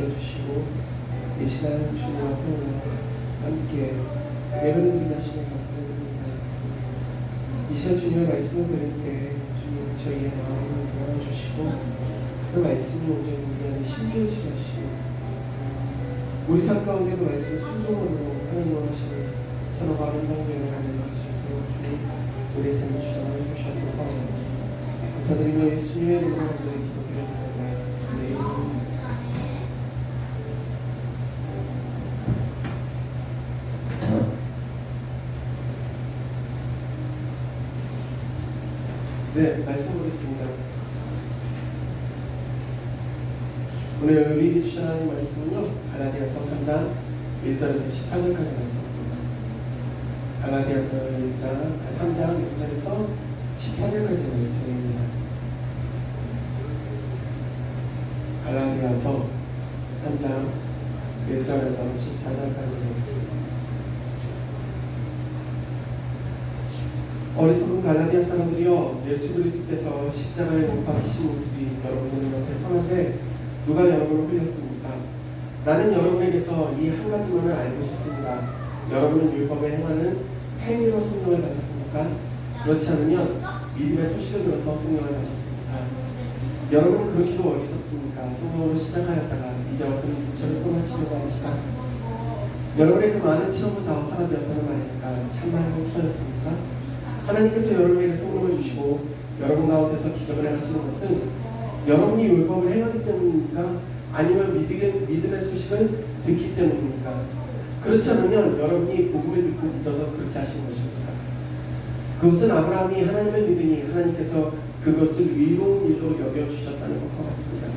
지켜주시고 이 시간 주님 앞에 함께 예배를 드리시는 감사드립니다. 이 시간 주님의 말씀을 드릴 때 주님 저희의 마음을 도와주시고 그 말씀이 오늘 우리 안에 심겨지게 하시고 우리 삶 가운데 그 말씀 순종으로 하나님 원하시는 서로가 아름다운 예배를 하는 것을 주님 우리의 삶을 주장해 주셔서 감사드리며 예수님의 이름으로 간절히 기도드렸습니다. 네, 말씀 보겠습니다. 오늘 우리 주시하는 말씀은요, 갈라디아서 3장 1절에서 14절까지 말씀입니다. 갈라디아서 3장 1절에서 14절까지 말씀입니다. 갈라디아서 3장 1절에서 14절까지 말씀. 어리석은 갈라디아 사람들이여, 예수 그리스도께서 십자가에 못 박히신 모습이 여러분들 앞에 선한데 누가 여러분을 흘렸습니까? 나는 여러분에게서 이 한 가지만을 알고 싶습니다. 여러분은 율법에 행하는 행위로 성령을 받았습니까? 그렇지 않으면 믿음의 소식을 들어서 성령을 받았습니까? 여러분은 그렇게도 어리석습니까? 성령으로 시작하였다가 이제 와서는 육체를 떠나치려고 합니까? 여러분의 그 많은 체험은 다 허사가 되었다는 말이니까 참말로 없어졌습니까? 하나님께서 여러분에게 성령을 주시고 여러분 가운데서 기적을 행하시는 것은 여러분이 율법을 행하기 때문입니까? 아니면 믿음의 소식을 듣기 때문입니까? 그렇지 않으면 여러분이 복음을 듣고 믿어서 그렇게 하시는 것입니까? 그것은 아브라함이 하나님을 믿으니 하나님께서 그것을 의로운 일로 여겨주셨다는 것과 같습니다.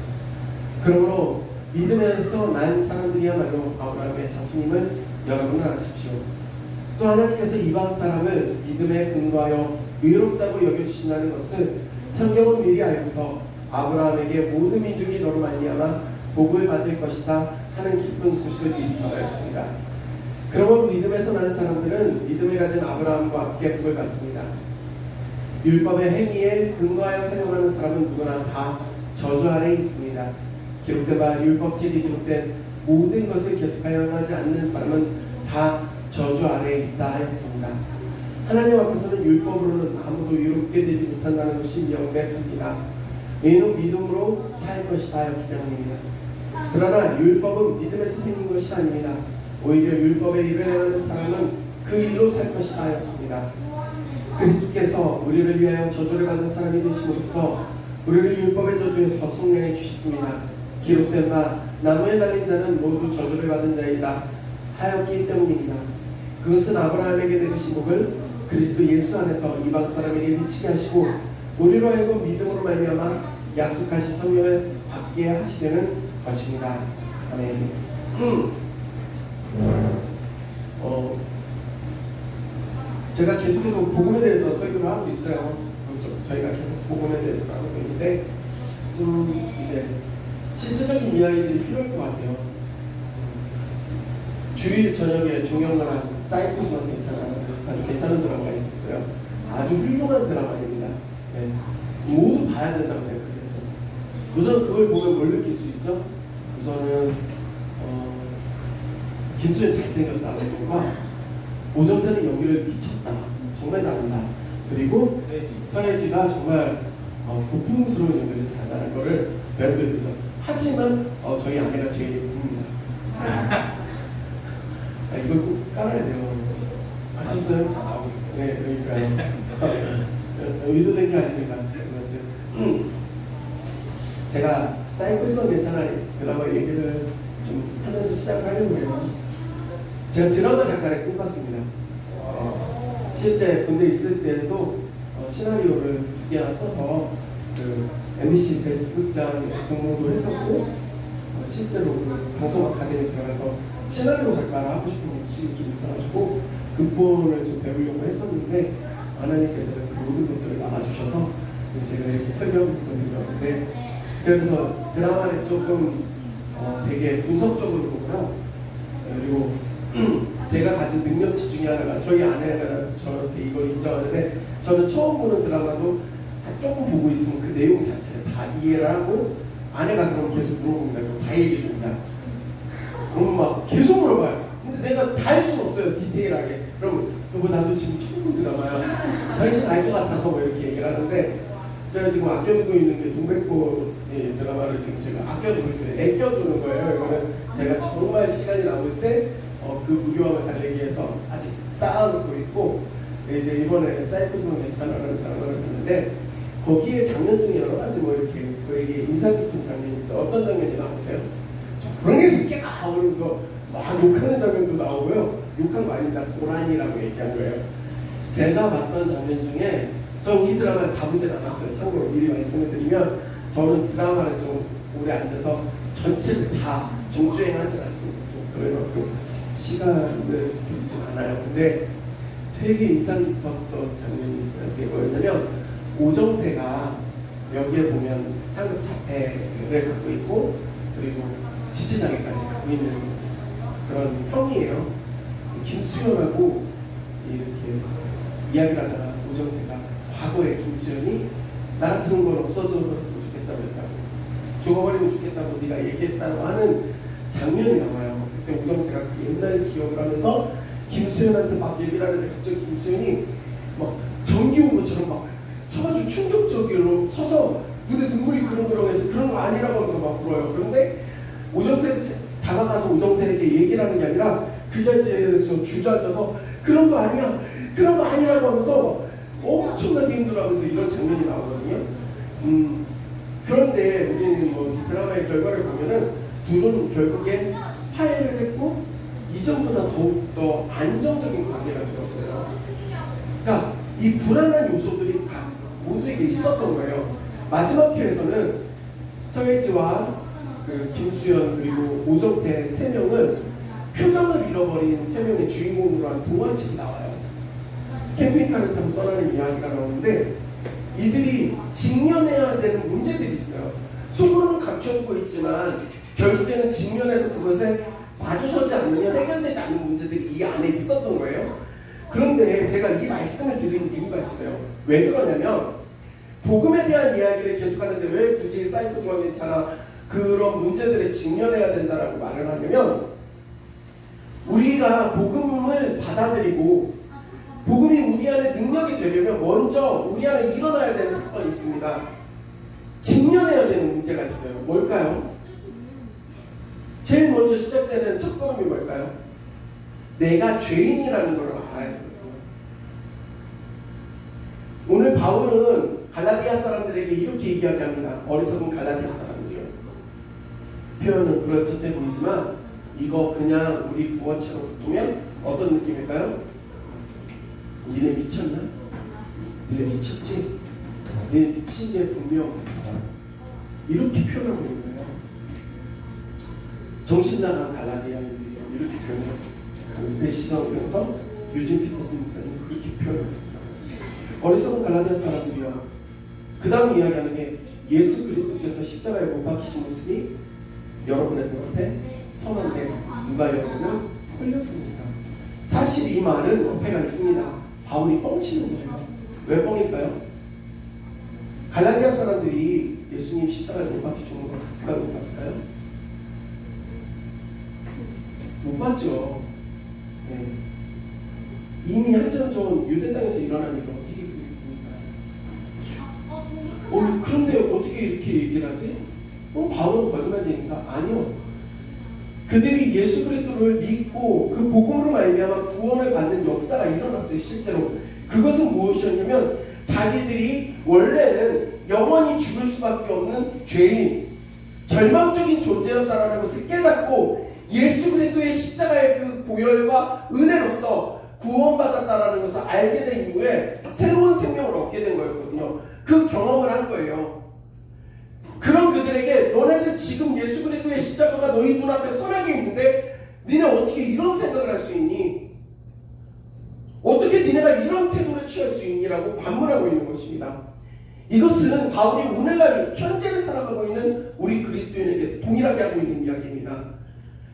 그러므로 믿음에서 난 사람들이야말로 아브라함의 자손임을 여러분은 아십시오. 또 하나님께서 이방 사람을 믿음에 근거하여 의롭다고 여겨주신다는 것은 성경은 미리 알고서 아브라함에게 모든 민족이 너로 말미암아 복을 받을 것이다 하는 기쁜 소식을 미리 전하였습니다. 그러므로 믿음에서 나는 사람들은 믿음을 가진 아브라함과 함께 복을 받습니다. 율법의 행위에 근거하여 생활하는 사람은 누구나 다 저주 아래에 있습니다. 기록된 바 율법책이 기록된 모든 것을 계속하여 하지 않는 사람은 다 저주 아래에 있다 하였습니다. 하나님 앞에서는 율법으로는 아무도 의롭게 되지 못한다는 것이 명백합니다. 이는 믿음으로 살 것이다 하였기 때문입니다. 그러나 율법은 믿음에서 생긴 것이 아닙니다. 오히려 율법의 일을 행하는 사람은 그 일로 살 것이다 하였습니다. 그리스도께서 우리를 위하여 저주를 받은 사람이 되심으로써 우리를 율법의 저주에서 속량해 주셨습니다. 기록된 바 나무에 달린 자는 모두 저주를 받은 자이다 하였기 때문입니다. 그것은 아브라함에게 내리신 복을 그리스도 예수 안에서 이방 사람에게 미치게 하시고 우리로 하여금 믿음으로 말미암아 약속하신 성령을 받게 하시려는 것입니다. 아멘. 제가 계속해서 복음에 대해서 설교를 하고 있어요. 저희가 계속 복음에 대해서 나누고 있는데 이제 실제적인 이야기들이 필요할 것 같아요. 주일 저녁에 종영을 사이코즈만 괜찮아요. 아주 괜찮은 드라마가 있었어요. 아주 훌륭한 드라마입니다. 네. 모두 봐야 된다고 생각해요. 우선 그걸 보면 뭘 느낄 수 있죠? 우선은 김수현 잘생겼다는 것과 오정선의 연기를 미쳤다. 정말 잘한다. 그리고 서예지가 정말 고풍스러운 연기를 잘한다는 것을 배우게 되죠. 하지만 저희 아내가 제일 예쁩니다. 이걸 꼭 깔아야 돼요. 아셨어요? 네, 그러니까요. 의도된 게 아닙니다. 제가 사이코즈만 괜찮아 드라마 얘기를 좀 하면서 시작을 하려고 해요. 제가 드라마 작가를 꿈꿨습니다. 실제 군대에 있을 때도 시나리오를 2개나 써서 그 MBC 베스트 극장 공모도 했었고 실제로 그 방송 아카데미 들어가서 시나리오 작가를 하고 싶은 욕심이 좀 있어가지고 극본을 좀 배우려고 했었는데 하나님께서는 그 모든 것들을 막아주셔서 제가 이렇게 설명을 드렸는데 그래서 드라마를 조금 되게 분석적으로 보고요. 그리고 제가 가진 능력치 중에 하나가 저희 아내가 저한테 이걸 인정하는데 저는 처음 보는 드라마도 조금 보고 있으면 그 내용 자체를 다 이해를 하고 아내가 그럼 계속 물어봅니다. 다 얘기해 줍니다. 그러면 막 계속 물어봐요. 근데 내가 다 할 수는 없어요, 디테일하게. 그러면 여보 나도 지금 처음 드라마야. 당신 알 것 같아서 뭐 이렇게 얘기를 하는데, 제가 지금 아껴두고 있는 게 동백꽃 드라마를 지금 제가 아껴두고 있어요. 애껴두는 거예요. 이거는 제가 정말 시간이 남을 때 그 무료함을 달래기 위해서 아직 쌓아놓고 있고, 이제 이번에 사이코즈는 괜찮아라는 드라마를 봤는데, 거기에 장면 중에 여러 가지 뭐 이렇게 저에게 인상 깊은 장면이 있어요. 어떤 장면이 나오세요? 그런 게 새끼야! 그러면서 막 욕하는 장면도 나오고요. 욕한 거 아닙니다. 고란이라고 얘기한 거예요. 제가 봤던 장면 중에, 전 이 드라마를 다 보진 않았어요. 참고로 미리 말씀을 드리면, 저는 드라마를 좀 오래 앉아서 전체를 다 정주행하지 않습니다. 그래서 시간을 들지 않아요. 근데 되게 인상 깊었던 장면이 있어요. 그게 뭐였냐면, 오정세가 여기에 보면 상급 자폐를 갖고 있고, 그리고 지체장애까지 갖고 있는 그런 형이에요. 김수현하고 이렇게 이야기를 하다가 오정세가 과거에 김수현이 나 같은 건 없어졌으면 좋겠다고 했다고, 죽어버리면 좋겠다고 네가 얘기했다고 하는 장면이 나와요. 그때 오정세가 옛날 기억을 하면서 김수현한테 막 얘기를 하는데, 갑자기 김수현이 막 전기 온 것처럼 막 서가지고 충격적으로 서서 눈에 눈물이 그렁그렁해서 그런 거 아니라고 하면서 막 울어요. 그런데 오정세 다가가서 오정세에게 얘기를 하는 게 아니라 그 자리에서 주저앉아서 그런 거 아니야, 그런 거 아니라고 하면서 엄청나게 힘들어하면서 이런 장면이 나오거든요. 그런데 우리는 뭐 이 드라마의 결과를 보면은 둘은 결국에 화해를 했고 이전보다 더욱더 안정적인 관계가 되었어요. 그러니까 이 불안한 요소들이 다 모두에게 있었던 거예요. 마지막 회에서는 서예지와 그 김수현 그리고 오정태 세 명은 표정을 잃어버린 세 명의 주인공으로 한 동화책이 나와요. 캠핑카를 타고 떠나는 이야기가 나오는데, 이들이 직면해야 되는 문제들이 있어요. 속으로는 감춰두고 있지만 결국에는 직면해서 그것에 마주서지 않으면 해결되지 않는 문제들이 이 안에 있었던 거예요. 그런데 제가 이 말씀을 드린 이유가 있어요. 왜 그러냐면, 복음에 대한 이야기를 계속하는데 왜 굳이 사이코즈가 괜찮아 그런 문제들에 직면해야 된다라고 말을 하냐면, 우리가 복음을 받아들이고 복음이 우리 안에 능력이 되려면 먼저 우리 안에 일어나야 되는 사건이 있습니다. 직면해야 되는 문제가 있어요. 뭘까요? 제일 먼저 시작되는 첫 걸음이 뭘까요? 내가 죄인이라는 걸 알아야 돼요. 오늘 바울은 갈라디아 사람들에게 이렇게 이야기합니다. 어리석은 갈라디아 사람들이요. 표현은 그럴듯해 보이지만 이거 그냥 우리 구어체로 보면 어떤 느낌일까요? 니네 미쳤나? 니네 미쳤지? 니네 미친 게 분명 이렇게 표현하고 있는 거예요. 정신 나간 갈라디아인들이 이렇게 표현해요. 그 시선에서 유진 피터슨 목사님 그렇게 표현합니다. 어리석은 갈라디아 사람들이요. 그 다음 이야기하는 게 예수 그리스도께서 십자가에 못 박히신 모습이 여러분의 눈앞에 선한데 누가 여러분을 홀렸습니까? 사실 이 말은 어폐가 있습니다. 바울이 뻥치는 거예요. 왜 뻥일까요? 갈라디아 사람들이 예수님 십자가에 못 박혀 죽는 걸 봤을까요? 못 봤을까요? 못 봤죠. 네. 이미 한참 전 유대 땅에서 일어난 일을 어떻게 보니까요? 그런데 어떻게 이렇게 얘기를 하지? 바울은 거짓말쟁이인가? 아니요. 그들이 예수 그리스도를 믿고 그 복음으로 말미암아 구원을 받는 역사가 일어났어요. 실제로 그것은 무엇이었냐면, 자기들이 원래는 영원히 죽을 수밖에 없는 죄인, 절망적인 존재였다라는 것을 깨닫고 예수 그리스도의 십자가의 그 보혈과 은혜로서 구원받았다라는 것을 알게 된 이후에 새로운 생명을 얻게 된 거였거든요. 그 경험을 한 거예요. 그런 그들에게 너네들 지금 예수 그리스도의 십자가가 너희 눈앞에 선하게 있는데 니네 어떻게 이런 생각을 할 수 있니? 어떻게 니네가 이런 태도를 취할 수 있니? 라고 반문하고 있는 것입니다. 이것은 바울이 오늘날 현재를 살아가고 있는 우리 그리스도인에게 동일하게 하고 있는 이야기입니다.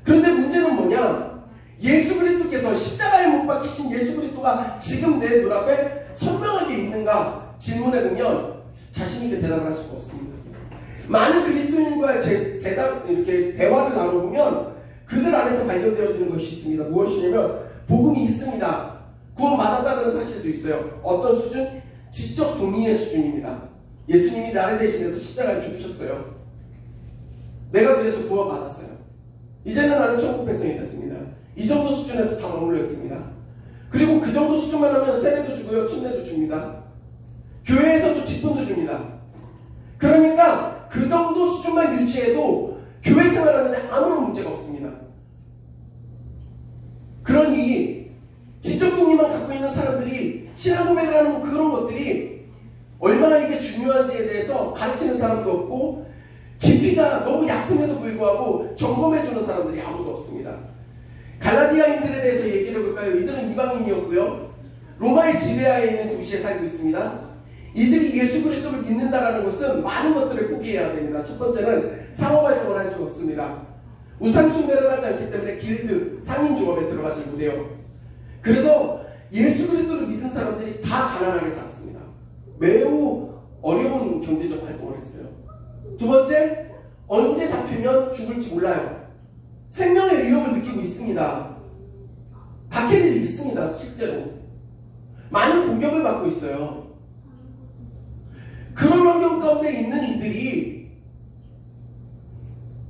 그런데 문제는 뭐냐? 예수 그리스도께서 십자가에 못 박히신 예수 그리스도가 지금 내 눈앞에 선명하게 있는가 질문해보면 자신있게 대답을 할 수가 없습니다. 많은 그리스도인과의 이렇게 대화를 나눠보면 그들 안에서 발견되어지는 것이 있습니다. 무엇이냐면 복음이 있습니다. 구원받았다는 사실도 있어요. 어떤 수준? 지적 동의의 수준입니다. 예수님이 나를 대신해서 십자가에 죽으셨어요. 내가 그래서 구원받았어요. 이제는 나는 천국 백성이 됐습니다. 이 정도 수준에서 다 머물러 있습니다. 그리고 그 정도 수준만 하면 세례도 주고요, 침례도 줍니다. 교회에서도 직분도 줍니다. 그러니까 그 정도 수준만 유지해도 교회 생활하는데 아무런 문제가 없습니다. 그러니 지적 동의만 갖고 있는 사람들이 신앙 고백을 하는 그런 것들이 얼마나 이게 중요한지에 대해서 가르치는 사람도 없고 깊이가 너무 얕음에도 불구하고 점검해주는 사람들이 아무도 없습니다. 갈라디아인들에 대해서 얘기를 해볼까요? 이들은 이방인이었고요. 로마의 지배하에 있는 도시에 살고 있습니다. 이들이 예수 그리스도를 믿는다라는 것은 많은 것들을 포기해야 됩니다. 첫 번째는 상호발전을 할 수 없습니다. 우상 숭배를 하지 않기 때문에 길드, 상인조합에 들어가지 못해요. 그래서 예수 그리스도를 믿은 사람들이 다 가난하게 살았습니다. 매우 어려운 경제적 활동을 했어요. 두 번째, 언제 잡히면 죽을지 몰라요. 생명의 위협을 느끼고 있습니다. 박해들이 있습니다. 실제로 많은 공격을 받고 있어요. 그런 환경 가운데 있는 이들이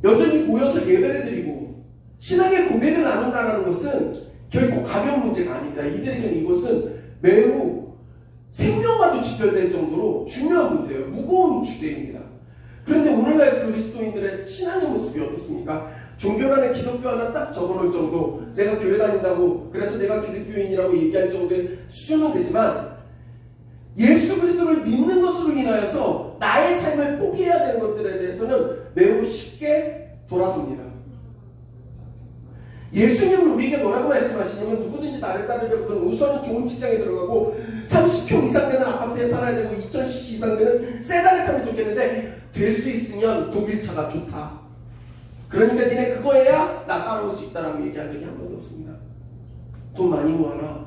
여전히 모여서 예배를 드리고 신앙의 고백을 나눈다는 것은 결코 가벼운 문제가 아닙니다. 이들에게는 이것은 매우 생명과도 직결될 정도로 중요한 문제예요. 무거운 주제입니다. 그런데 오늘날 그리스도인들의 신앙의 모습이 어떻습니까? 종교란에 기독교 하나 딱 적어놓을 정도, 내가 교회 다닌다고 그래서 내가 기독교인이라고 얘기할 정도의 수준은 되지만 예수 그리스도를 믿는 것으로 인하여서 나의 삶을 포기해야 되는 것들에 대해서는 매우 쉽게 돌아섭니다. 예수님은 우리에게 뭐라고 말씀하시냐면 누구든지 나를 따르려거든 우선은 좋은 직장에 들어가고 30평 이상 되는 아파트에 살아야 되고 2000cc 이상 되는 세단을 타면 좋겠는데 될 수 있으면 독일차가 좋다. 그러니까 니네 그거 해야 나 따라올 수 있다라고 얘기한 적이 한 번도 없습니다. 돈 많이 모아라,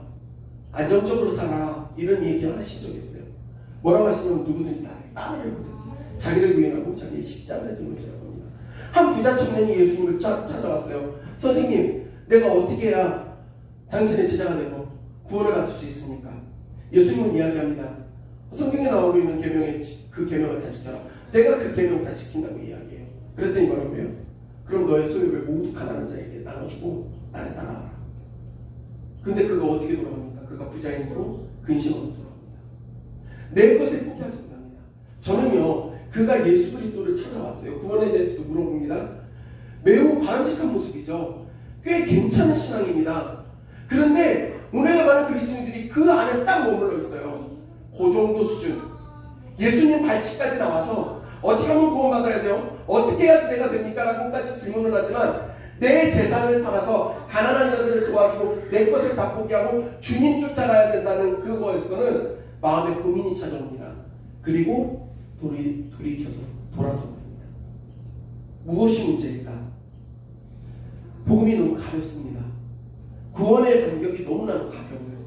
안정적으로 살아라, 이런 얘기 하신 적이 없어요. 뭐라고 하시냐면 누구든지 나를 따르려거든 자기를 부인하고 자기의 십자가를 짊을 지라고 합니다. 한 부자 청년이 예수님을 찾아왔어요. 선생님, 내가 어떻게 해야 당신의 제자가 되고 구원을 받을 수 있습니까? 예수님은 이야기합니다. 성경에 나오고 있는 계명의 그 계명을 다 지켜라. 내가 그 계명 다 지킨다고 이야기해요. 그랬더니 뭐라고 해요? 그럼 너의 소유를 모두 가난한 자에게 나눠주고 나를 따라와라. 근데 그가 어떻게 돌아갑니까? 그가 부자인으로 근심으로 돌아갑니다. 내 것을 포기하지 못합니다. 저는요, 그가 예수 그리스도를 찾아왔어요. 구원에 대해서도 물어봅니다. 매우 바람직한 모습이죠. 꽤 괜찮은 신앙입니다. 그런데 오늘날 많은 그리스도인들이 그 안에 딱 머물러 있어요. 그 정도 수준. 예수님 발치까지 나와서 어떻게 하면 구원받아야 돼요? 어떻게 해야지 내가 됩니까? 라고까지 질문을 하지만 내 재산을 팔아서 가난한 자들을 도와주고 내 것을 다 포기하고 주님 쫓아가야 된다는 그거에서는 마음에 고민이 찾아옵니다. 그리고 돌이켜서 돌아섭니다. 무엇이 문제일까? 복음이 너무 가볍습니다. 구원의 간격이 너무나도 가벼워요.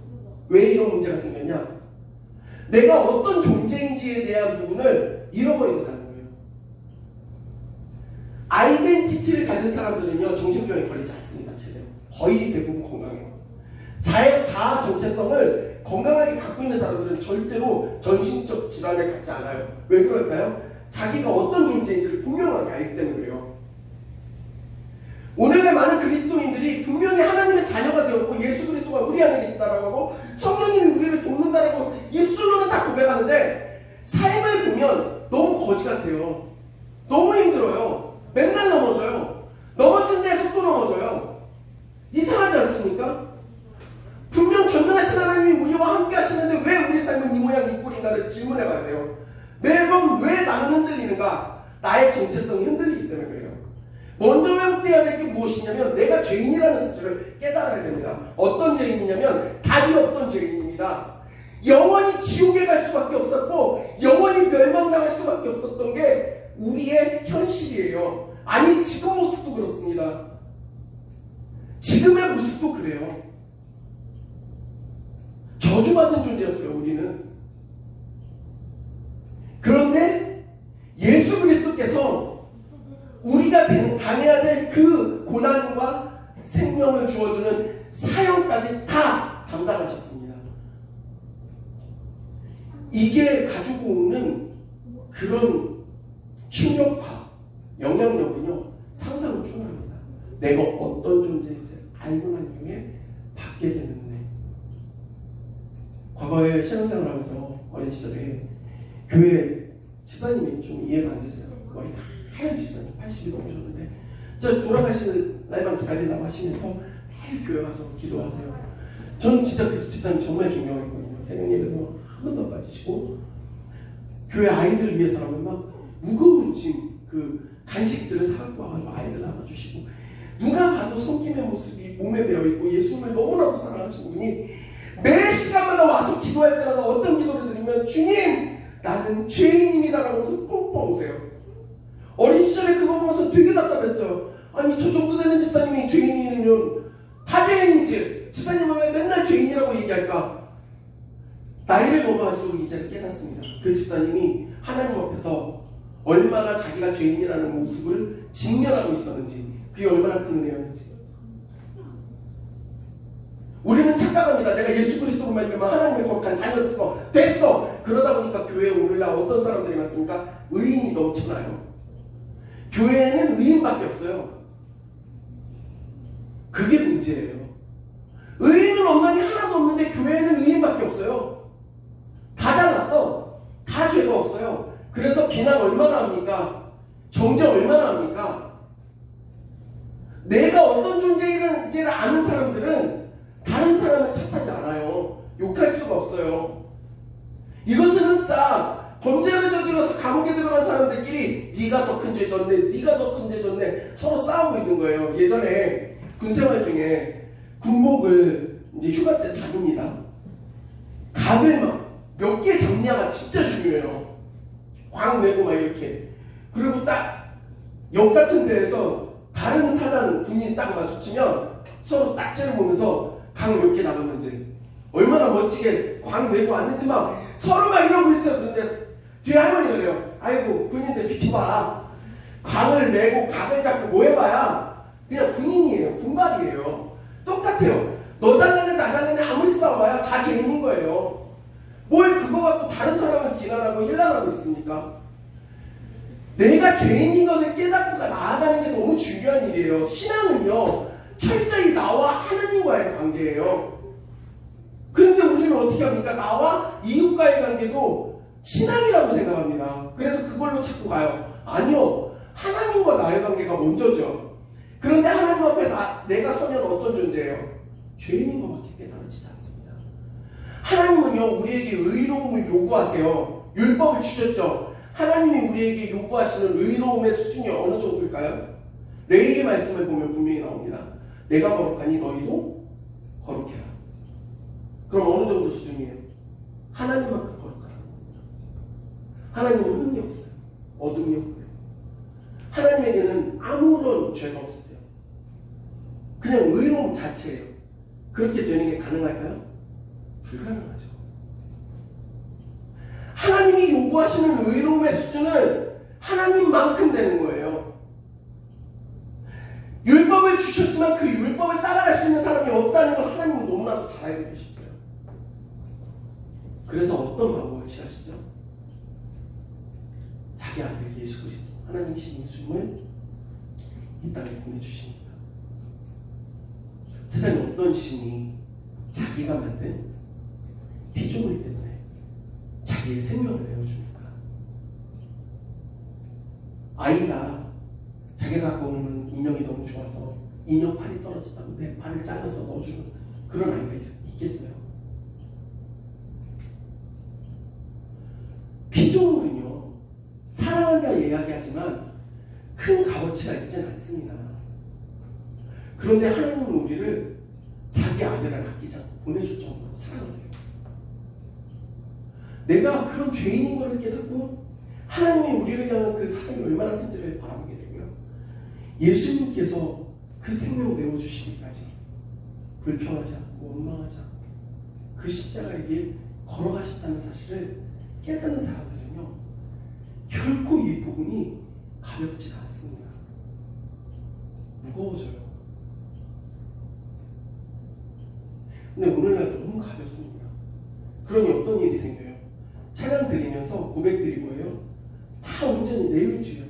왜 이런 문제가 생겼냐? 내가 어떤 존재인지에 대한 부분을 잃어버리고 사는 거예요. 아이덴티티를 가진 사람들은요, 정신병에 걸리지 않습니다. 제대로. 거의 대부분 건강해요. 자아 정체성을 건강하게 갖고 있는 사람들은 절대로 전신적 질환을 갖지 않아요. 왜 그럴까요? 자기가 어떤 존재인지를 분명하게 알기 때문에 그래요. 오늘날 많은 그리스도인들이 분명히 하나님의 자녀가 되었고 예수 그리스도가 우리 안에 계시다라고 하고 성령님이 우리를 돕는다라고 입술로는 다 고백하는데 삶을 보면 너무 거지 같아요. 너무 힘들어요. 맨날 넘어져요. 넘어진 데에서 또 넘어져요. 이상하지 않습니까? 분명 전능하신 하나님이 우리와 함께 하시는데 왜 우리 삶은 이 모양 이 꼴인가를 질문해봐야 돼요. 매번 왜 나는 흔들리는가? 나의 정체성이 흔들리기 때문에 그래요. 먼저 회복돼야 될 게 무엇이냐면 내가 죄인이라는 사실을 깨달아야 됩니다. 어떤 죄인이냐면 답이 없던 죄인입니다. 영원히 지옥에 갈 수밖에 없었고 영원히 멸망당할 수밖에 없었던 게 우리의 현실이에요. 아니 지금 모습도 그렇습니다. 지금의 모습도 그래요. 저주받은 존재였어요. 우리는. 그런데 예수 그리스도께서 우리가 당해야 될 그 고난과 생명을 주어주는 사역까지 다 담당하셨습니다. 이게 가지고 오는 그런 충격과 영향력은요, 상상을 초월합니다. 내가 어떤 존재인지 알고 난 이후에 받게 되는 은혜. 과거에 신앙생활을 하면서 어린 시절에 교회 집사님이 좀 이해가 안 되세요. 머리 하얀 집사님, 80이 넘으셨는데 저 돌아가시는 날만 기다리라고 하시면서 매일 교회 와서 기도하세요. 저는 진짜 그 집사님 정말 중요했거든요. 새벽 예배도 한 번도 안 빠지시고, 교회 아이들 위해서라면 막 무거운 짐, 그 간식들을 사갖고 와가지고 아이들 나눠주시고, 누가 봐도 섬김의 모습이 몸에 배어있고 예수님을 너무나도 사랑하시는 분이 매 시간마다 와서 기도할 때마다 어떤 기도를 드리면, 주님, 나는 죄인입니다라고 하면서 뻥뻥 우세요. 어린 시절에 그거 보면서 되게 답답했어요. 아니, 저 정도 되는 집사님이 죄인이면 다 죄인이지, 집사님은 왜 맨날 죄인이라고 얘기할까? 나이를 먹어갈수록 이제 깨닫습니다. 그 집사님이 하나님 앞에서 얼마나 자기가 죄인이라는 모습을 직면하고 있었는지, 그게 얼마나 큰 은혜였는지. 우리는 착각합니다. 내가 예수 그리스도로 말미암아 하나님의 거룩한 자녀였어, 됐어. 그러다 보니까 교회에 오늘날 어떤 사람들이 많습니까? 의인이 넘쳐나요. 교회에는 의인밖에 없어요. 그게 문제예요. 의인은 없나니 하나도 없는데 교회에는 의인밖에 없어요. 다 잘났어. 다 죄가 없어요. 그래서 비난 얼마나 합니까? 정죄 얼마나 합니까? 내가 어떤 존재인지를 아는 사람들은 다른 사람을 탓하지 않아요. 욕할 수가 없어요. 이것은 싹 범죄를 저질러서 감옥에 들어간 사람들끼리 네가 더 큰 죄 졌네, 네가 더 큰 죄 졌네, 서로 싸우고 있는 거예요. 예전에 군생활 중에 군복을 이제 휴가 때 다룹니다. 각을 막 몇 개 잡냐가 진짜 중요해요. 광 내고 막 이렇게. 그리고 딱 역 같은 데에서 다른 사단 군인 딱 마주치면 서로 딱 째려보면서 각 몇 개 잡았는지, 얼마나 멋지게 광 내고 왔는지 막 서로 막 이러고 있어요. 그런데 뒤에 할머니가 그래요. 아이고, 군인들 비켜봐. 광을 내고 각을 잡고 뭐 해봐야 그냥 군인이에요. 군발이에요. 똑같아요. 너 잘나네 나 잘나네 아무리 싸워봐야 다 죄인인 거예요. 뭘 그거 갖고 다른 사람을 비난하고 일난하고 있습니까? 내가 죄인인 것을 깨닫고 나아가는 게 너무 중요한 일이에요. 신앙은요, 철저히 나와 하나님과의 관계예요. 그런데 우리는 어떻게 합니까? 나와 이웃과의 관계도 신앙이라고 생각합니다. 그래서 그걸로 찾고 가요. 아니요, 하나님과 나의 관계가 먼저죠. 그런데 하나님 앞에 내가 서면 어떤 존재예요? 죄인인 것밖에 깨달아지지 않습니다. 하나님은요, 우리에게 의로움을 요구하세요. 율법을 주셨죠. 하나님이 우리에게 요구하시는 의로움의 수준이 어느 정도일까요? 레위기 말씀을 보면 분명히 나옵니다. 내가 거룩하니 너희도 거룩해라. 그럼 어느 정도 수준이에요? 하나님만큼 거룩하라는 겁니다. 하나님은 흠이 없어요. 어둠이 없고요. 하나님에게는 아무런 죄가 없으세요. 그냥 의로움 자체예요. 그렇게 되는 게 가능할까요? 불가능하죠. 하나님이 요구하시는 의로움의 수준은 하나님만큼 되는 거예요. 율법을 주셨지만 그 율법을 따라갈 수 있는 사람이 없다는 걸 하나님은 너무나도 잘 알고 계시죠. 그래서 어떤 방법을 취하시죠? 자기 아들 예수 그리스도, 하나님이신 예수님을 이 땅에 보내주십니다. 세상에 어떤 신이 자기가 만든 피조물 때문에 자기의 생명을 내어줍니까? 아이가 자기가 갖고 오는 인형이 너무 좋아서 인형 팔이 떨어졌다고 내 팔을 잘라서 넣어주는 그런 아이가 있겠어요? 피조물은요, 사랑한다 이야기하지만 큰 값어치가 있지는 않습니다. 그런데 하나님은 우리를 자기 아들을 아끼지 않고 보내줄 정도로 사랑하세요. 내가 그런 죄인인 것을 깨닫고 하나님이 우리를 향한 그 사랑이 얼마나 큰지를 바라보게 되고요. 예수님께서 그 생명을 내어주시기까지 불평하지 않고 원망하지 않고 그 십자가의 길 걸어가셨다는 사실을 깨닫는 사람들은요, 결코 이 복음이 가볍지가 않습니다. 무거워져요. 근데 오늘날 너무 가볍습니다. 그러니 어떤 일이 생겨요? 찬양 드리면서 고백 드리고요. 다 온전히 내 의지예요.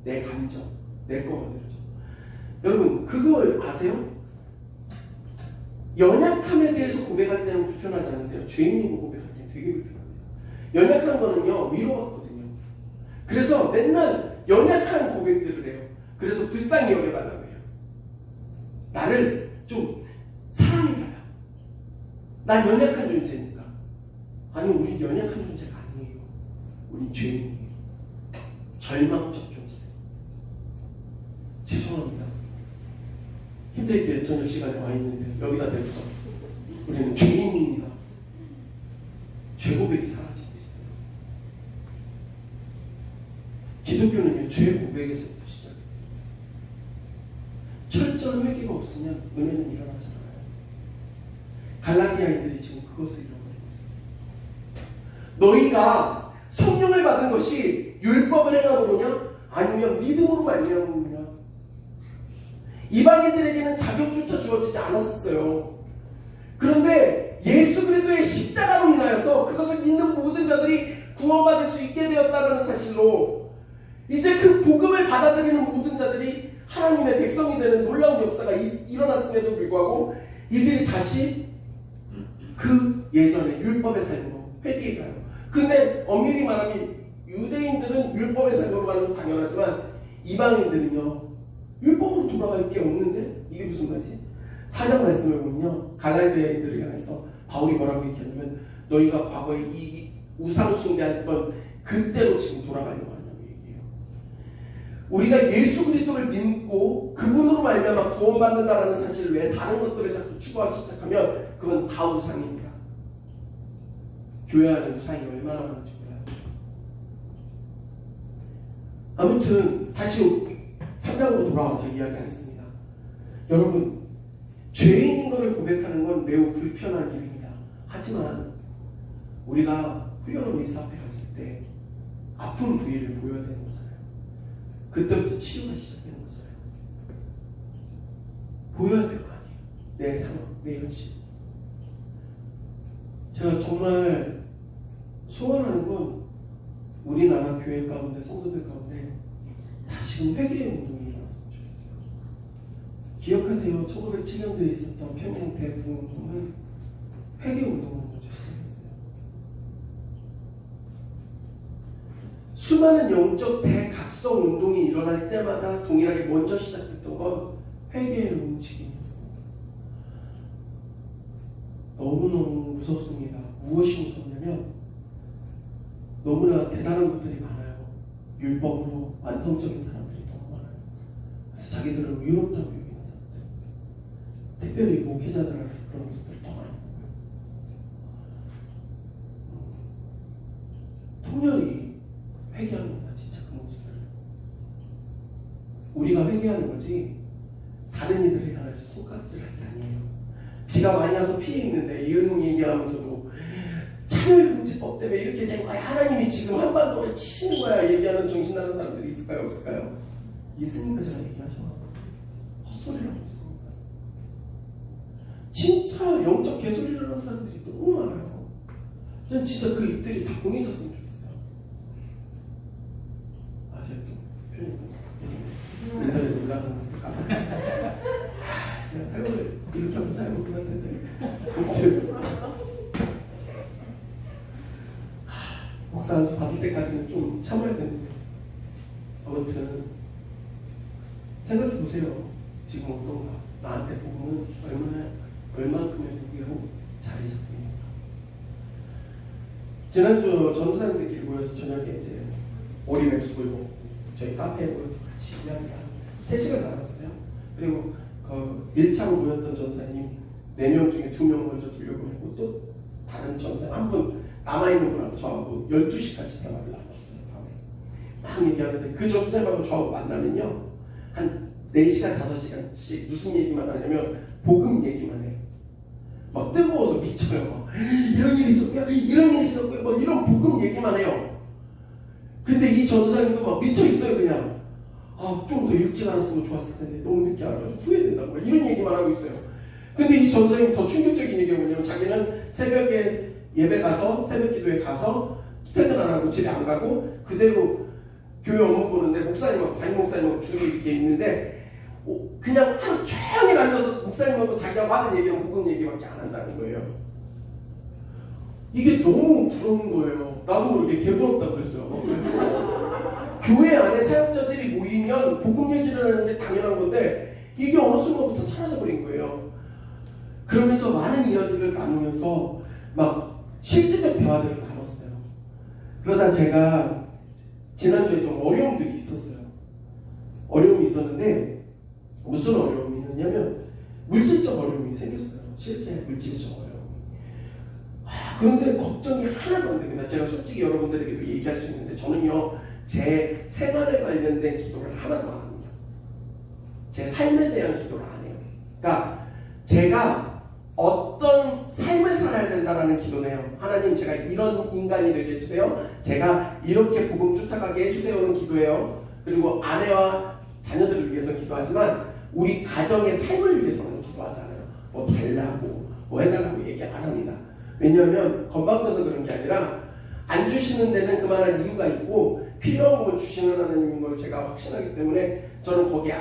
내 감정, 내 거거든요. 여러분 그걸 아세요? 연약함에 대해서 고백할 때는 불편하지 않은데요. 죄인이고 고백할 때는 되게 불편합니다. 연약한 거는요 위로받거든요. 그래서 맨날 연약한 고백들을 해요. 그래서 불쌍히 여겨달라고 해요. 나를 좀 사랑해달라. 난 연약한 존재니까. 아니 우린 연약한 존재가 아니에요. 우린 죄인이에요. 절망적 존재. 죄송합니다. 힘들게 저녁 시간에 와 있는데 여기다 대고서 우리는 죄인입니다. 죄고백이 사라지고 있어요. 기독교는요 죄 고백에서부터 시작해요. 철저한 회개가 없으면 은혜는 일어나지 않아요. 갈라디아인들이 지금 그것을 잃어버리고 있어요. 너희가 성령을 받은 것이 율법을 행함으로냐 아니면 믿음으로 말미암으로냐. 이방인들에게는 자격조차 주어지지 않았었어요. 그런데 예수 그리스도의 십자가로 인하여서 그것을 믿는 모든 자들이 구원받을 수 있게 되었다는 사실로 이제 그 복음을 받아들이는 모든 자들이 하나님의 백성이 되는 놀라운 역사가 일어났음에도 불구하고 이들이 다시 그 예전의 율법의 삶으로 회귀해가요. 근데 엄밀히 말하면 유대인들은 율법의 삶으로 가는 건 당연하지만 이방인들은요 율법으로 돌아갈 게 없는데 이게 무슨 말이지? 4장 말씀을 보면요 갈라디아인들을 향해서 바울이 뭐라고 얘기하냐면 너희가 과거에 이 우상 숭배했던 그때로 지금 돌아가려고 하냐고 얘기해요. 우리가 예수 그리스도를 믿고 그분으로 말미암아 구원받는다라는 사실을 왜 다른 것들을 자꾸 추구하기 시작하면 그건 다 우상입니다. 교회 안에 우상이 얼마나 많은지 몰라요. 아무튼 다시 3장으로 돌아와서 이야기하겠습니다. 여러분 죄인인 것을 고백하는 건 매우 불편한 일입니다. 하지만 우리가 훈련원 의사 앞에 갔을 때 아픈 부위를 보여야 되는 거잖아요. 그때부터 치유가 시작되는 거잖아요. 보여야 될 거 아니에요. 내 상황, 내 현실. 제가 정말 소원하는 건 우리나라 교회 가운데 성도들 가운데 다시금 회개의 운동이 일어났으면 좋겠어요. 기억하세요. 1907년도에 있었던 평양 대부흥운동은 회개 운동을 먼저 시작했어요. 수많은 영적 대각성 운동이 일어날 때마다 동일하게 먼저 시작했던 건 회개의 움직임이었습니다. 너무너무 무섭습니다. 무엇이 무섭냐면 너무나 대단한 것들이 많아요. 율법으로 완성적인 사람들이 너무 많아요. 그래서 자기들은 의롭다고 여기는 사람들, 특별히 목회자들 안에서 그런 모습들이 더 많이 보여요. 통렬히 회개합니다. 진짜 그 모습을 우리가 회개하는 거지 다른 이들을 향해서 손가락질할 게 아니에요. 비가 많이 와서 피해 있는데 이런 얘기하면서도 차별금지법 때문에 이렇게 된 거야. 하나님이 지금 한반도를 치시는 거야. 얘기하는 정신나간 사람들이 있을까요? 없을까요? 있으니까 제가 얘기하죠. 헛소리를 하고 있습니다. 진짜 영적 개소리를 하는 사람들이 너무 많아요. 저는 진짜 그 입들이 다 공해졌으면 좋겠어요. 아, 제가 또 표현이 인터넷에 올라가는 것도 깜빡했어요. 제가 탈골을 이렇게 하면 살고 그럴 텐데 목사 안수 받을 때까지는 좀 참아야 되는데 아무튼 생각해 보세요. 지금 어떤가? 나한테 복음은 얼만큼의 무게로 자리 잡고 있는가? 지난주 전도사님들끼리 모여서 저녁에 이제 오리 맥숙을 먹고 저희 카페에 모여서 같이 이야기하고 3시간 나눴어요. 그리고 그 1차로 모였던 전사님 4명 중에 2명 먼저 돌려보내고 또 다른 전사 한 분 남아있는 분하고 저하고 12시까지 대화를 나눴어요. 밤에 막 얘기하는데 그 전사님하고 저하고 만나면요 한 4시간 5시간씩 무슨 얘기만 하냐면 복음 얘기만 해요. 막 뜨거워서 미쳐요. 이런 일이 있었고요, 이런 일이 있었고요, 뭐 이런 복음 얘기만 해요. 근데 이 전도사님도 막 미쳐 있어요. 그냥 좀 더 일찍 알았으면 좋았을 텐데 너무 늦게 알아가지고 후회된다고 막 이런 얘기만 하고 있어요. 근데 이 전사님 더 충격적인 얘기가 뭐냐면 자기는 새벽에 예배 가서 새벽 기도에 가서 퇴근 안 하고 집에 안 가고 그대로 교회 업무 보는데 목사님하고 담임 목사님하고 둘이 이렇게 있는데 그냥 하루 종일 앉아서 목사님하고 자기하고 하는 얘기는 복음 얘기밖에 안 한다는 거예요. 이게 너무 부러운 거예요. 나도 모르게 개부럽다고 그랬어요. 교회 안에 사역자들이 모이면 복음 얘기를 하는 게 당연한 건데 이게 어느 순간부터 사라져버린 거예요. 그러면서 많은 이야기를 나누면서 막 실질적 대화들을 나눴어요. 그러다 제가 지난주에 좀 어려움들이 있었어요. 어려움이 있었는데 무슨 어려움이었냐면 물질적 어려움이 생겼어요. 실제 물질적 어려움. 그런데 걱정이 하나도 안 됩니다. 제가 솔직히 여러분들에게도 얘기할 수 있는데 저는요 제 생활에 관련된 기도를 하나도 안 합니다. 제 삶에 대한 기도를 안 해요. 그러니까 제가 어떤 삶을 살아야 된다라는 기도네요. 하나님 제가 이런 인간이 되게 해주세요. 제가 이렇게 복음 쫓아가게 해주세요는 기도해요. 그리고 아내와 자녀들을 위해서 기도하지만 우리 가정의 삶을 위해서는 기도하지 않아요. 뭐 달라고 뭐 해달라고 얘기 안 합니다. 왜냐하면 건방져서 그런 게 아니라 안 주시는 데는 그만한 이유가 있고 필요한 것만 주시는 하나님인 걸 제가 확신하기 때문에 저는 거기에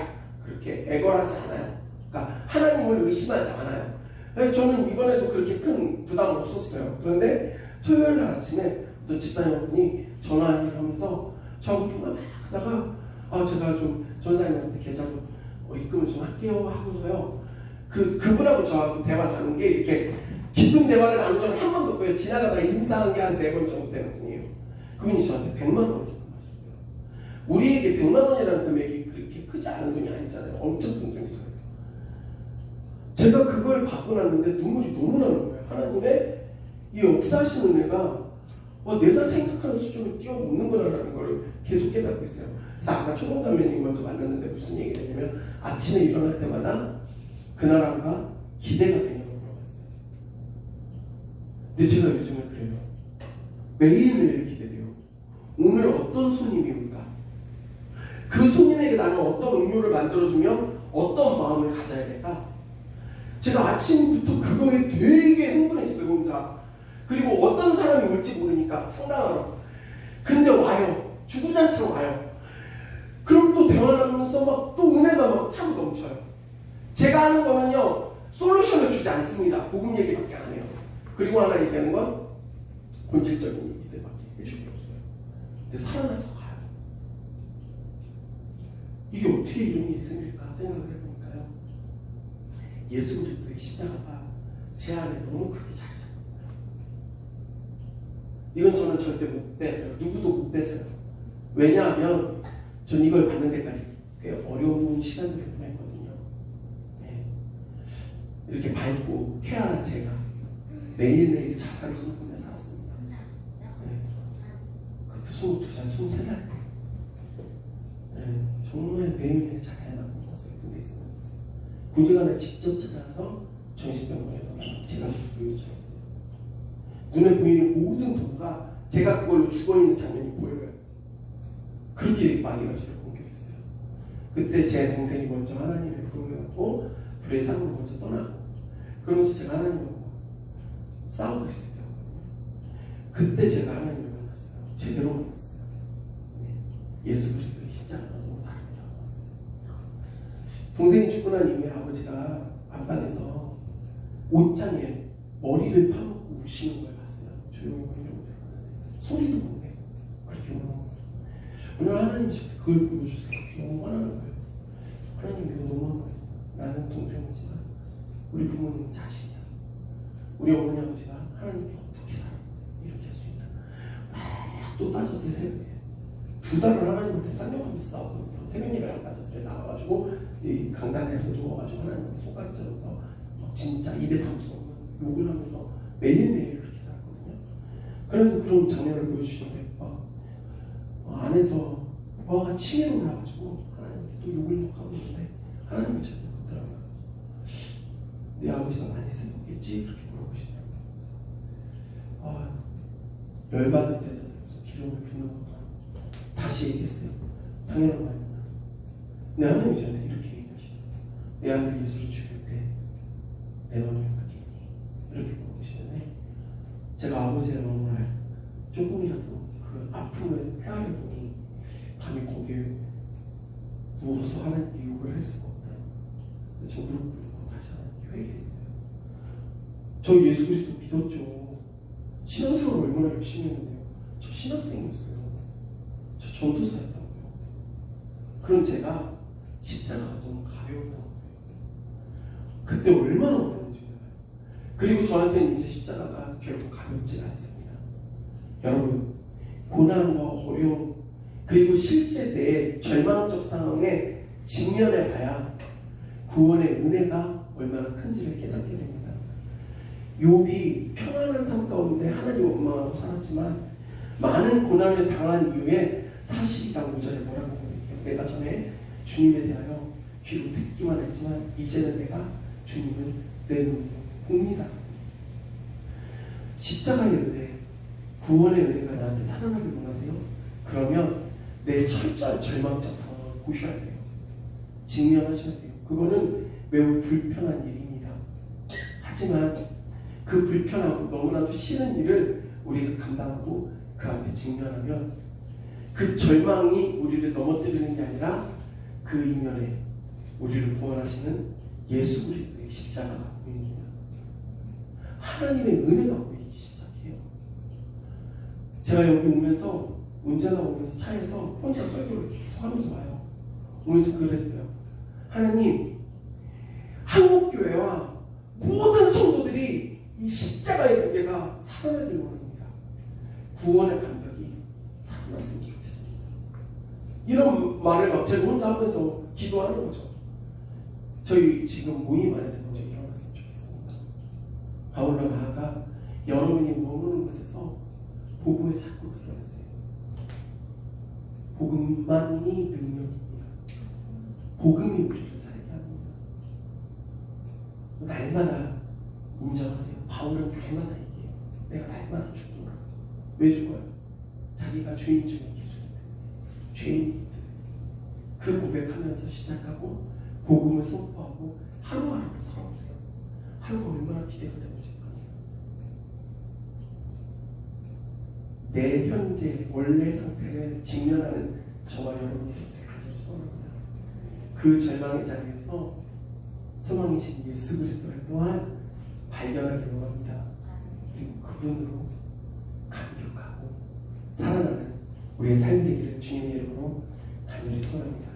그렇게 애걸하지 않아요. 그러니까 하나님을 의심하지 않아요. 저는 이번에도 그렇게 큰 부담은 없었어요. 그런데 토요일 날 아침에 어떤 집사님 한 분이 전화를 하면서 저하고 통화를 하다가 제가 좀 전사님한테 계좌로 입금을 좀 할게요 하고서요. 그분하고 저하고 대화를 나눈 게 이렇게 깊은 대화를 나눈 적은 한 번도 없고요. 지나가다가 인사한 게 한 4번 정도 되는 분이에요. 그분이 저한테 100만 원을 입금하셨어요. 우리에게 100만 원이라는 금액이 그렇게 크지 않은 돈이 아니잖아요. 엄청 큰 돈이잖아요. 제가 그걸 받고 났는데 눈물이 너무 나는 거예요. 하나님의 이 역사하시는 은혜가 내가 생각하는 수준을 뛰어넘는구나라는 걸 계속 깨닫고 있어요. 그래서 아까 초봉자매님 먼저 만났는데 무슨 얘기가 되냐면 아침에 일어날 때마다 그날 하루가 기대가 되냐고 물어봤어요. 근데 제가 요즘에 그래요. 매일매일 기대돼요. 오늘 어떤 손님이 올까? 그 손님에게 나는 어떤 음료를 만들어주면 어떤 마음을 가져야 될까? 제가 아침부터 그거에 되게 흥분했어요, 혼자. 그리고 어떤 사람이 올지 모르니까 상당하러. 근데 와요. 주구장창 와요. 그럼 또 대화 나누면서 막 또 은혜가 막 차고 넘쳐요. 제가 하는 거는요, 솔루션을 주지 않습니다. 복음 얘기밖에 안 해요. 그리고 하나 얘기하는 건 본질적인 얘기들밖에 해줄 게 없어요. 근데 살아나서 가요. 이게 어떻게 이런 일이 생길까 생각을 해보니까요. 예수 그리스도의 십자가가 제 안에 너무 크게 자리 잡은 거예요. 이건 저는 절대 못 빼서요. 누구도 못 빼서요. 왜냐하면 전 이걸 받는 데까지 꽤 어려운 시간들을 보냈거든요. 네. 이렇게 밝고 쾌활한 제가 매일매일 자살을 하며 살았습니다. 네. 그때 22살, 23살 때 네. 정말 매일매일 자살만 먹었어요. 군대 있으면 군대 가면 직접 찾아가서 정신병원에 제가 스스로 요청했어요. 눈에 보이는 모든 도구가 제가 그걸로 죽어있는 장면이 보여요. 그렇게 마귀가 저를 공격했어요. 그때 제 동생이 먼저 하나님의 부름을 받고 불의 삶으로 먼저 떠나고 그러면서 제가 하나님하고 싸우고 있을 때였거든요. 그때 제가 하나님을 만났어요. 제대로 만났어요. 네. 예수 그리스도의 십자가가 너무 다르다고 봤어요. 동생이 죽고 난 이후에 아버지가 안방에서 옷장에 머리를 파묻고 우시는 걸 봤어요. 조용히 울려고 들었는데 소리도 못 내고 그렇게 울었어요. 오늘 하나님이 저한테 그걸 보여주세요. 너무 화나는 거예요. 하나님 이거 너무한 거예요. 나는 동생이지만 우리 부모님은 자식이야. 우리 어머니 아버지가 하나님께 어떻게 살아? 이렇게 할 수 있나? 또 따졌어요. 새벽에 2달을 하나님한테 쌍욕하면서 싸웠거든요. 새벽 예배랑 따졌어요. 나와가지고 이 강단에서 누워가지고 하나님한테 손가락 잡아서 진짜 입에 담을 수 없는 욕을 하면서 매일매일 그렇게 살았거든요. 그래서 그런 장면을 보여주시는데 안에서 뭐가 치밀어 올라가지고 하나님한테 또 욕을 막 하고 있는데 하나님이 저한테 묻더라고요. 내 아버지가 많이 슬펐겠지? 그렇게 물어보시더라고요. 열받을 때도 기름을 붓는 것도 다시 얘기했어요. 당연한 말입니다. 내 하나님이 저한테 이렇게 얘기하시더라고요. 내 아들 예수를 죽일 때 내 마음이 어떻게 있니? 이렇게 물어보시는데 제가 아버지의 마음을 조금이라도 그 아픔을 헤아려보니 감히 거기에 누워서 하나님께 욕을 할 수가 없다. 저 무릎 꿇고 다시 하나님께 회개했어요. 저 예수 그리스도 믿었죠. 신앙생활을 얼마나 열심히 했는데요. 저 신학생이었어요. 저 전도사였다고요. 그런 제가 십자가가 너무 가벼웠던 거예요. 그때 얼마나 어려운지 몰라요. 그리고 저한테는 이제 십자가가 결국 가볍지 않습니다. 여러분, 고난과 어려움 그리고 실제 내 절망적 상황에 직면해 봐야 구원의 은혜가 얼마나 큰지를 깨닫게 됩니다. 욥이 평안한 삶 가운데 하나님 원망하고 살았지만 많은 고난을 당한 이후에 42장 5절에 뭐라고 보니까 내가 전에 주님에 대하여 귀로 듣기만 했지만 이제는 내가 주님을 내 눈으로 봅니다. 십자가의 은혜, 구원의 은혜가 나한테 살아나길 원하세요? 그러면 내 철저한 절망적 상황을 보셔야 돼요. 직면하셔야 돼요. 그거는 매우 불편한 일입니다. 하지만 그 불편하고 너무나도 싫은 일을 우리가 감당하고 그 앞에 직면하면 그 절망이 우리를 넘어뜨리는 게 아니라 그 이면에 우리를 구원하시는 예수 그리스도의 십자가가 보입니다. 하나님의 은혜가 보이기 시작해요. 제가 여기 오면서 운전하고 오면서 차에서 혼자 설교를 계속 하면서 와요. 오면서 그랬어요. 하나님, 한국교회와 모든 성도들이 이 십자가의 무게가 살아나길 원합니다. 구원의 감격이 살아났으면 좋겠습니다. 이런 말을 막 제가 혼자 하면서 기도하는 거죠. 저희 지금 모임 안에서 먼저 일어났으면 좋겠습니다. 아울러 나아가 여러분이 머무는 곳에서 복음을 자꾸 드러내세요. 복음만이 능력입니다. 복음이 우리를 살게 합니다. 날마다 인정하세요. 바울은 날마다 얘기해요. 내가 날마다 죽는다. 왜 죽어요? 자기가 죄인 중에 기준인데 죄인이기 때문에 그 고백하면서 시작하고 복음을 선포하고 하루하루를 살아보세요. 하루가 얼마나 기대가 되는지 내 현재 원래 상태를 직면하는 저와 여러분이 될 간절히 소원합니다. 그 절망의 자리에서 소망이신 예수 그리스도를 또한 발견하기를 원합니다. 그리고 그분으로 감격하고 살아나는 우리의 삶이 되기를 주님의 이름으로 간절히 소원합니다.